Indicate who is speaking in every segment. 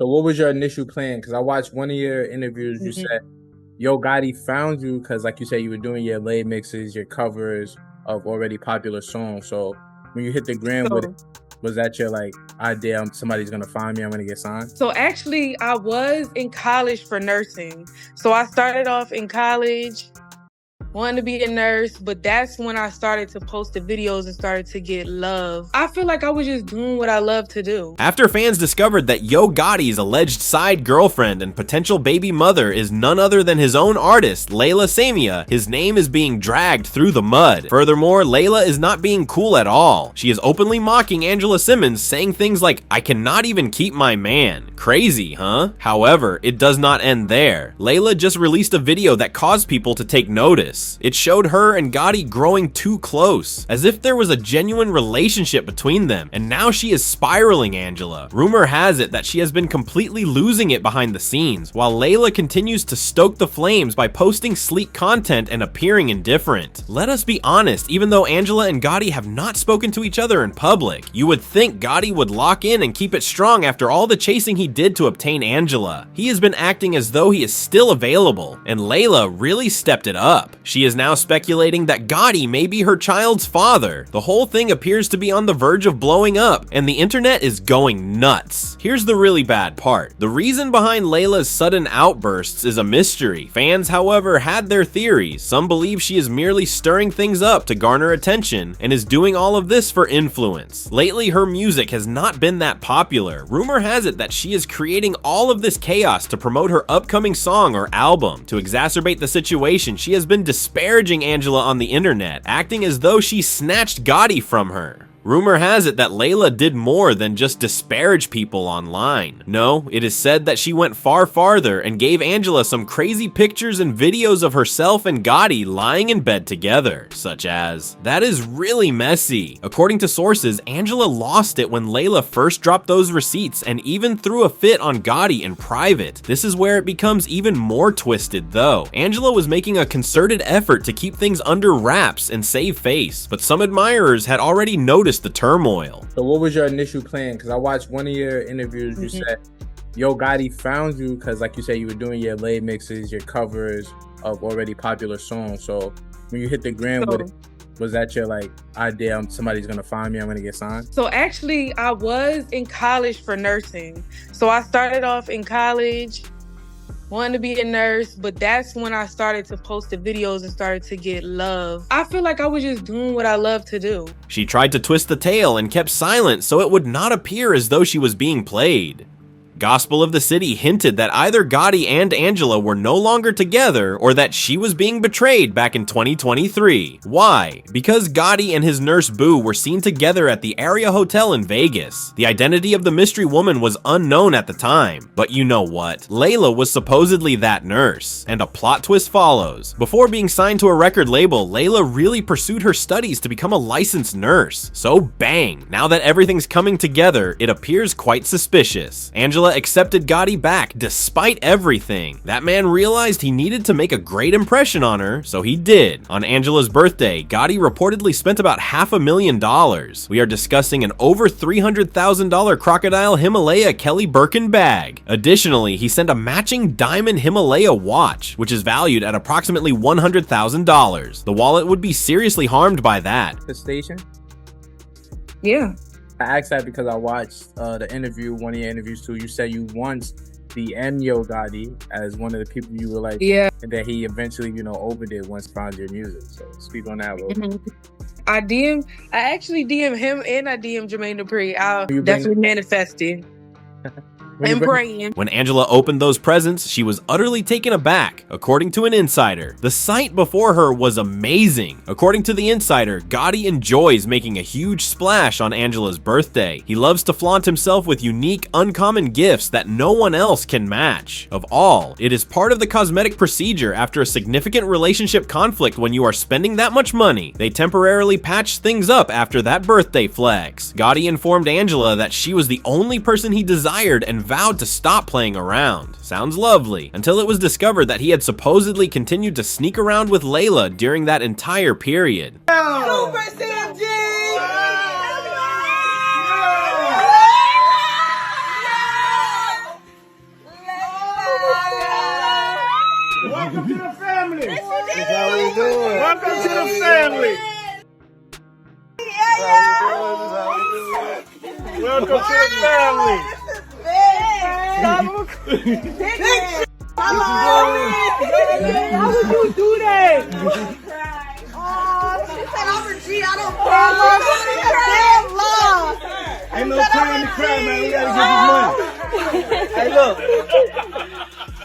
Speaker 1: So what was your initial plan? Because I watched one of your interviews. You said Yo Gotti found you because, like you said, you were doing your lay mixes, your covers of already popular songs. So when you hit the gram with it,
Speaker 2: So,
Speaker 1: was that your like idea? Somebody's gonna find me. I'm gonna get signed.
Speaker 2: so actually, I was in college for nursing. So I started off in college, wanted to be a nurse, but that's when I started to post the videos and started to get love. I feel like I was just doing what I love to do.
Speaker 3: After fans discovered that Yo Gotti's alleged side girlfriend and potential baby mother is none other than his own artist, Leila Seamia, his name is being dragged through the mud. Furthermore, Leila is not being cool at all. She is openly mocking Angela Simmons, saying things like, "I cannot even keep my man." Crazy, huh? However, it does not end there. Leila just released a video that caused people to take notice. It showed her and Gotti growing too close, as if there was a genuine relationship between them, and now she is spiraling Angela. Rumor has it that she has been completely losing it behind the scenes, while Leila continues to stoke the flames by posting sleek content and appearing indifferent. Let us be honest, even though Angela and Gotti have not spoken to each other in public, you would think Gotti would lock in and keep it strong after all the chasing he did to obtain Angela. He has been acting as though he is still available, and Leila really stepped it up. She is now speculating that Gotti may be her child's father. The whole thing appears to be on the verge of blowing up, and the internet is going nuts. Here's the really bad part. The reason behind Leila's sudden outbursts is a mystery. Fans, however, had their theories. Some believe she is merely stirring things up to garner attention and is doing all of this for influence. Lately, her music has not been that popular. Rumor has it that she is creating all of this chaos to promote her upcoming song or album. To exacerbate the situation, she has been disparaging Angela on the internet, acting as though she snatched Gotti from her. Rumor has it that Leila did more than just disparage people online. No, it is said that she went far farther and gave Angela some crazy pictures and videos of herself and Gotti lying in bed together, such as, "That is really messy." According to sources, Angela lost it when Leila first dropped those receipts and even threw a fit on Gotti in private. This is where it becomes even more twisted though. Angela was making a concerted effort to keep things under wraps and save face, but some admirers had already noticed the turmoil.
Speaker 1: So what was your initial plan? Because I watched one of your interviews. You said Yo Gotti found you because, like you said, you were doing your lay mixes, your covers of already popular songs. So when you hit the gram with it, was that your like idea? Somebody's gonna find me. I'm gonna get signed.
Speaker 2: So actually, I was in college for nursing. So I started off in college, wanted to be a nurse, but that's when I started to post the videos and started to get love. I feel like I was just doing what I love to do.
Speaker 3: She tried to twist the tale and kept silent so it would not appear as though she was being played. Gospel of the City hinted that either Gotti and Angela were no longer together or that she was being betrayed back in 2023. Why? Because Gotti and his nurse Boo were seen together at the Area Hotel in Vegas. The identity of the mystery woman was unknown at the time, but you know what? Leila was supposedly that nurse, and a plot twist follows. Before being signed to a record label, Leila really pursued her studies to become a licensed nurse. So bang, now that everything's coming together, it appears quite suspicious. Angela accepted Gotti back despite everything. That man realized he needed to make a great impression on her, so he did. On Angela's birthday, Gotti reportedly spent about $500,000. We are discussing an over $300,000 crocodile Himalaya Kelly Birkin bag. Additionally, he sent a matching diamond Himalaya watch, which is valued at approximately $100,000. The wallet would be seriously harmed by that.
Speaker 1: The station?
Speaker 2: Yeah.
Speaker 1: I asked that because I watched the interview, one of your interviews too. You said you once DM'd Yo Gotti as one of the people you were like,
Speaker 2: Yeah.
Speaker 1: and that he eventually, overdid once found your music. So speak on that a little bit.
Speaker 2: I actually DM him and I DM Jermaine Dupri. I
Speaker 1: You bring-
Speaker 2: definitely manifested and praying.
Speaker 3: When Angela opened those presents, she was utterly taken aback. According to an insider, the sight before her was amazing. According to the insider, Gotti enjoys making a huge splash on Angela's birthday. He loves to flaunt himself with unique, uncommon gifts that no one else can match. Of all, it is part of the cosmetic procedure after a significant relationship conflict. When you are spending that much money, they temporarily patch things up after that birthday flex. Gotti informed Angela that she was the only person he desired and vowed to stop playing around. Sounds lovely, until it was discovered that he had supposedly continued to sneak around with Leila during that entire period.
Speaker 4: Super CMG!
Speaker 5: Welcome to the family. Welcome to the family.
Speaker 4: How would you do that? Oh, she said I'm a G. I don't care.
Speaker 5: Ain't no time to cry, man. We gotta get this money. Hey, look.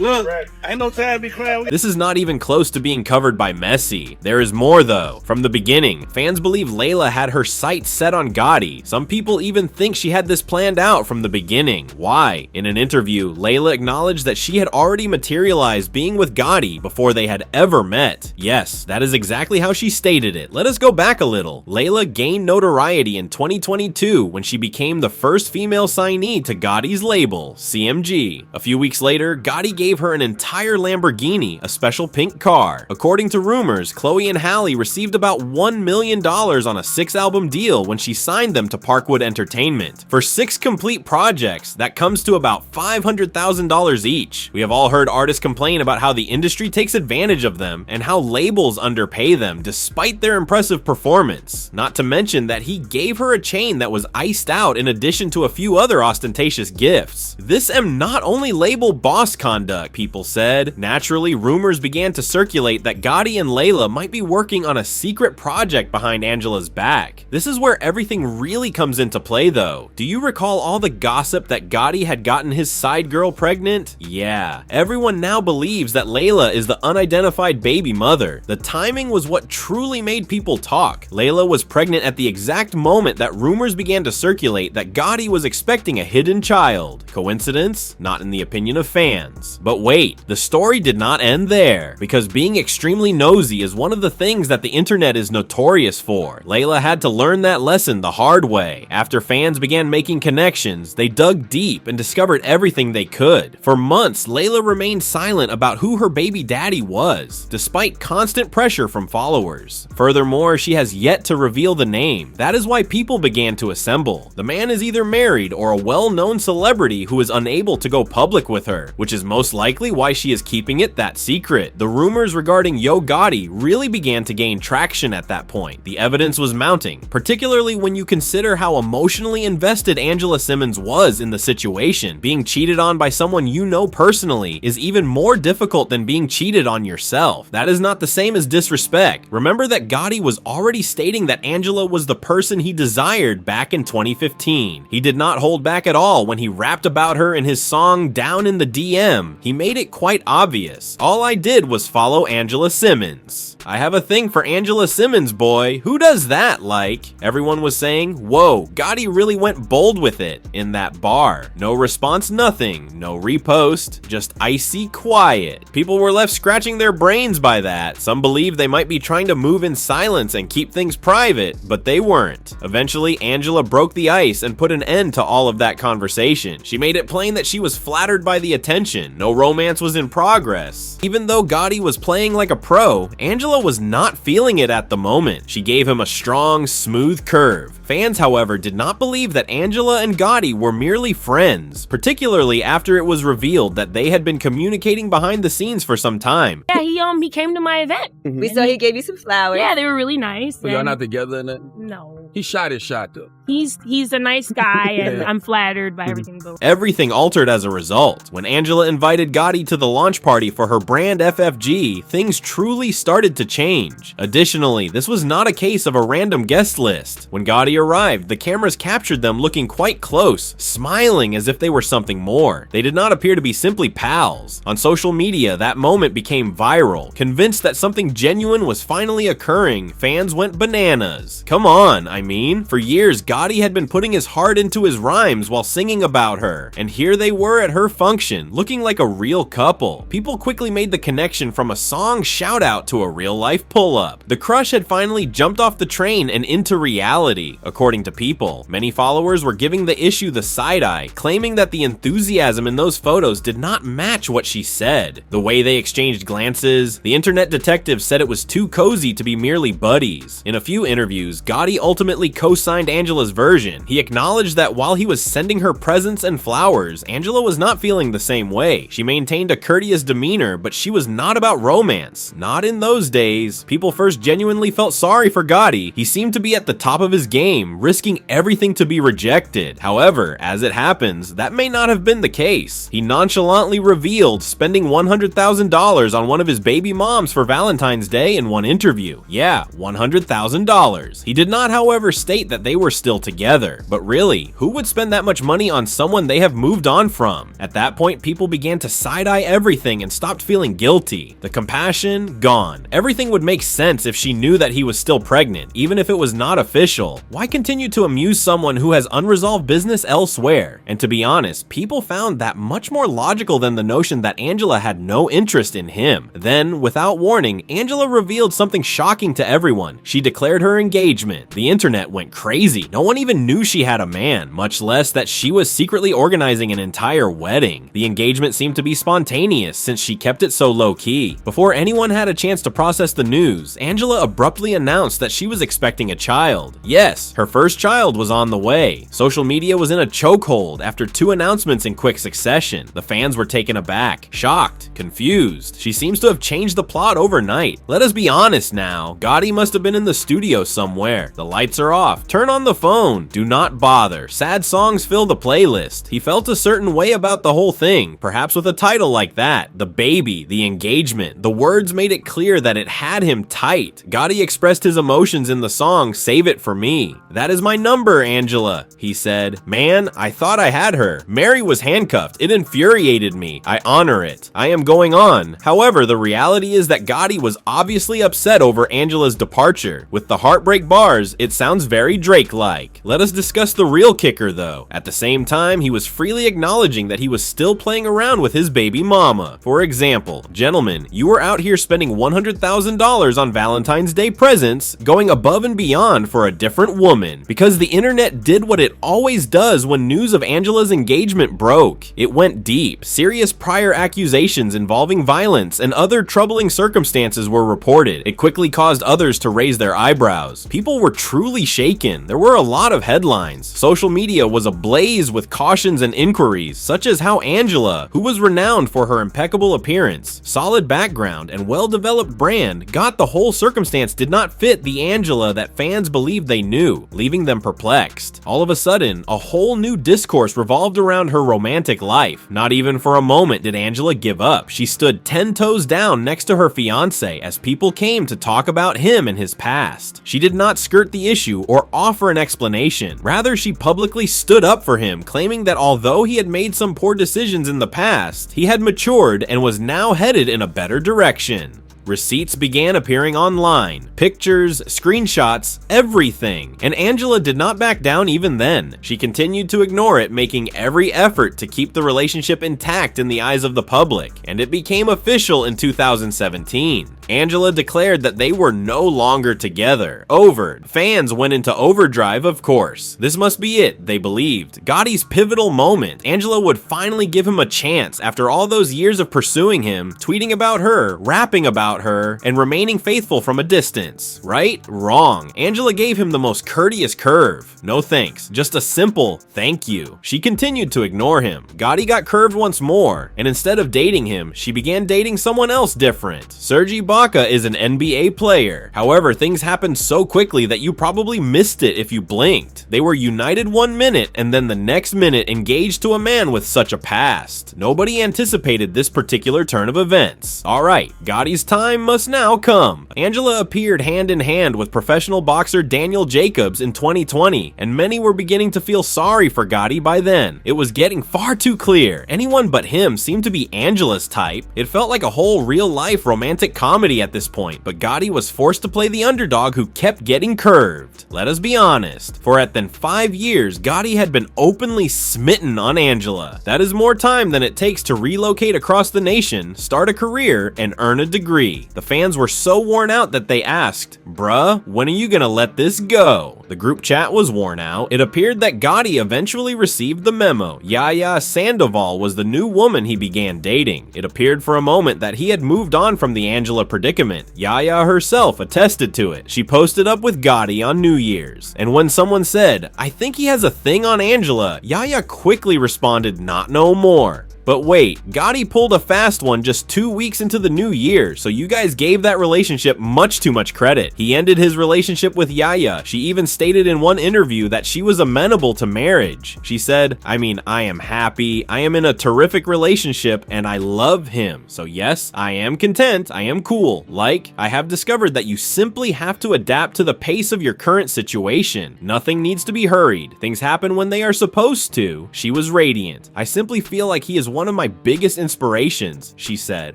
Speaker 5: Look, ain't no time to be crying.
Speaker 3: This is not even close to being covered by Messi. There is more though. From the beginning, fans believe Leila had her sights set on Gotti. Some people even think she had this planned out from the beginning. Why? In an interview, Leila acknowledged that she had already materialized being with Gotti before they had ever met. Yes, that is exactly how she stated it. Let us go back a little. Leila gained notoriety in 2022 when she became the first female signee to Gotti's label, CMG. A few weeks later, Gotti gave her an entire Lamborghini, a special pink car. According to rumors, Chloe and Halle received about $1 million on a 6-album deal when she signed them to Parkwood Entertainment. For 6 complete projects, that comes to about $500,000 each. We have all heard artists complain about how the industry takes advantage of them and how labels underpay them despite their impressive performance. Not to mention that he gave her a chain that was iced out in addition to a few other ostentatious gifts. This am not only label boss conduct, people said. Naturally, rumors began to circulate that Gotti and Leila might be working on a secret project behind Angela's back. This is where everything really comes into play though. Do you recall all the gossip that Gotti had gotten his side girl pregnant? Yeah, everyone now believes that Leila is the unidentified baby mother. The timing was what truly made people talk. Leila was pregnant at the exact moment that rumors began to circulate that Gotti was expecting a hidden child. Coincidence? Not in the opinion of fans. But wait, the story did not end there, because being extremely nosy is one of the things that the internet is notorious for. Leila had to learn that lesson the hard way. After fans began making connections, they dug deep and discovered everything they could. For months, Leila remained silent about who her baby daddy was, despite constant pressure from followers. Furthermore, she has yet to reveal the name. That is why people began to assemble. The man is either married or a well-known celebrity who is unable to go public with her, which is most likely why she is keeping it that secret. The rumors regarding Yo Gotti really began to gain traction at that point. The evidence was mounting, particularly when you consider how emotionally invested Angela Simmons was in the situation. Being cheated on by someone you know personally is even more difficult than being cheated on yourself. That is not the same as disrespect. Remember that Gotti was already stating that Angela was the person he desired back in 2015. He did not hold back at all when he rapped about her in his song Down in the DM. He made it quite obvious. All I did was follow Angela Simmons. I have a thing for Angela Simmons, boy. Who does that, like? Everyone was saying, whoa, Gotti really went bold with it in that bar. No response, nothing. No repost, just icy quiet. People were left scratching their brains by that. Some believed they might be trying to move in silence and keep things private, but they weren't. Eventually, Angela broke the ice and put an end to all of that conversation. She made it plain that she was flattered by the attention. No romance was in progress. Even though Gotti was playing like a pro, Angela was not feeling it at the moment. She gave him a strong, smooth curve. Fans, however, did not believe that Angela and Gotti were merely friends, particularly after it was revealed that they had been communicating behind the scenes for some time.
Speaker 6: Yeah, he came to my event.
Speaker 7: We saw he gave you some flowers.
Speaker 6: Yeah, they were really nice.
Speaker 8: But y'all not together in it?
Speaker 6: No.
Speaker 8: He shot his shot though.
Speaker 6: He's a nice guy, and I'm flattered by everything.
Speaker 3: Everything altered as a result. When Angela invited Gotti to the launch party for her brand FFG, things truly started to change. Additionally, this was not a case of a random guest list. When Gotti arrived, the cameras captured them looking quite close, smiling as if they were something more. They did not appear to be simply pals. On social media, that moment became viral. Convinced that something genuine was finally occurring, fans went bananas. Come on, I mean. For years, Gotti had been putting his heart into his rhymes while singing about her, and here they were at her function, looking like a real couple. People quickly made the connection from a song shout-out to a real-life pull-up. The crush had finally jumped off the train and into reality, according to people. Many followers were giving the issue the side-eye, claiming that the enthusiasm in those photos did not match what she said. The way they exchanged glances, the internet detective said it was too cozy to be merely buddies. In a few interviews, Gotti ultimately co-signed Angela's Angela's version. He acknowledged that while he was sending her presents and flowers, Angela was not feeling the same way. She maintained a courteous demeanor, but she was not about romance. Not in those days. People first genuinely felt sorry for Gotti. He seemed to be at the top of his game, risking everything to be rejected. However, as it happens, that may not have been the case. He nonchalantly revealed spending $100,000 on one of his baby moms for Valentine's Day in one interview. Yeah, $100,000. He did not, however, state that they were still together. But really, who would spend that much money on someone they have moved on from? At that point, people began to side-eye everything and stopped feeling guilty. The compassion, gone. Everything would make sense if she knew that he was still pregnant, even if it was not official. Why continue to amuse someone who has unresolved business elsewhere? And to be honest, people found that much more logical than the notion that Angela had no interest in him. Then, without warning, Angela revealed something shocking to everyone. She declared her engagement. The internet went crazy. No one even knew she had a man, much less that she was secretly organizing an entire wedding. The engagement seemed to be spontaneous since she kept it so low-key. Before anyone had a chance to process the news, Angela abruptly announced that she was expecting a child. Yes, her first child was on the way. Social media was in a chokehold after 2 announcements in quick succession. The fans were taken aback, shocked, confused. She seems to have changed the plot overnight. Let us be honest now. Gotti must have been in the studio somewhere. The lights are off. Turn on the phone. Do not bother. Sad songs fill the playlist. He felt a certain way about the whole thing, perhaps with a title like that. The baby, the engagement. The words made it clear that it had him tight. Gotti expressed his emotions in the song Save It For Me. That is my number, Angela, he said. Man, I thought I had her. Mary was handcuffed. It infuriated me. I honor it. I am going on. However, the reality is that Gotti was obviously upset over Angela's departure. With the heartbreak bars, it sounds very Drake-like. Let us discuss the real kicker though. At the same time, he was freely acknowledging that he was still playing around with his baby mama. For example, gentlemen, you were out here spending $100,000 on Valentine's Day presents, going above and beyond for a different woman, because the internet did what it always does when news of Angela's engagement broke. It went deep. Serious prior accusations involving violence and other troubling circumstances were reported. It quickly caused others to raise their eyebrows. People were truly shaken. There were a lot of headlines. Social media was ablaze with cautions and inquiries, such as how Angela, who was renowned for her impeccable appearance, solid background, and well-developed brand, got the whole circumstance did not fit the Angela that fans believed they knew, leaving them perplexed. All of a sudden, a whole new discourse revolved around her romantic life. Not even for a moment did Angela give up. She stood 10 toes down next to her fiancé as people came to talk about him and his past. She did not skirt the issue or offer an explanation. Rather, she publicly stood up for him, claiming that although he had made some poor decisions in the past, he had matured and was now headed in a better direction. Receipts began appearing online, pictures, screenshots, everything. And Angela did not back down even then. She continued to ignore it, making every effort to keep the relationship intact in the eyes of the public. And it became official in 2017. Angela declared that they were no longer together. Over. Fans went into overdrive, of course. This must be it, they believed. Gotti's pivotal moment. Angela would finally give him a chance after all those years of pursuing him, tweeting about her, rapping about her, and remaining faithful from a distance. Right? Wrong. Angela gave him the most courteous curve. No thanks. Just a simple thank you. She continued to ignore him. Gotti got curved once more, and instead of dating him, she began dating someone else different. Serge Ibaka is an NBA player. However, things happened so quickly that you probably missed it if you blinked. They were united 1 minute and then the next minute engaged to a man with such a past. Nobody anticipated this particular turn of events. Alright, Gotti's time must now come. Angela appeared hand in hand with professional boxer Daniel Jacobs in 2020, and many were beginning to feel sorry for Gotti by then. It was getting far too clear. Anyone but him seemed to be Angela's type. It felt like a whole real-life romantic comedy at this point, but Gotti was forced to play the underdog who kept getting curved. Let us be honest. For at then 5 years, Gotti had been openly smitten on Angela. That is more time than it takes to relocate across the nation, start a career, and earn a degree. Gotti. The fans were so worn out that they asked, "Bruh, when are you gonna let this go?" The group chat was worn out. It appeared that Gotti eventually received the memo. Yaya Sandoval was the new woman he began dating. It appeared for a moment that he had moved on from the Angela predicament. Yaya herself attested to it. She posted up with Gotti on New Year's. And when someone said, "I think he has a thing on Angela," Yaya quickly responded, "Not no more." But wait, Gotti pulled a fast one just 2 weeks into the new year, so you guys gave that relationship much too much credit. He ended his relationship with Yaya. She even stated in one interview that she was amenable to marriage. She said, "I mean, I am happy, I am in a terrific relationship, and I love him. So yes, I am content, I am cool. Like, I have discovered that you simply have to adapt to the pace of your current situation. Nothing needs to be hurried. Things happen when they are supposed to." She was radiant. "I simply feel like he is one of my biggest inspirations," she said,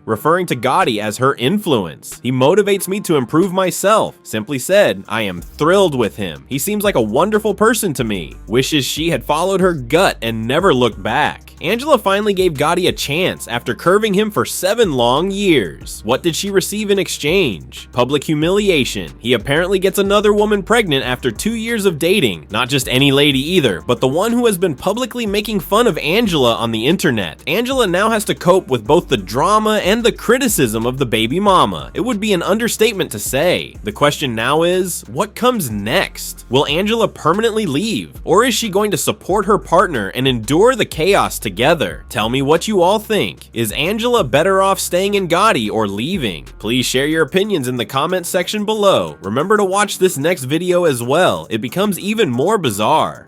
Speaker 3: referring to Gotti as her influence. "He motivates me to improve myself. Simply said, I am thrilled with him. He seems like a wonderful person to me. Wishes she had followed her gut and never looked back." Angela finally gave Gotti a chance after curving him for 7 long years. What did she receive in exchange? Public humiliation. He apparently gets another woman pregnant after 2 years of dating. Not just any lady either, but the one who has been publicly making fun of Angela on the internet. Angela now has to cope with both the drama and the criticism of the baby mama. It would be an understatement to say. The question now is, what comes next? Will Angela permanently leave? Or is she going to support her partner and endure the chaos together? Tell me what you all think. Is Angela better off staying in Gotti or leaving? Please share your opinions in the comment section below. Remember to watch this next video as well. It becomes even more bizarre.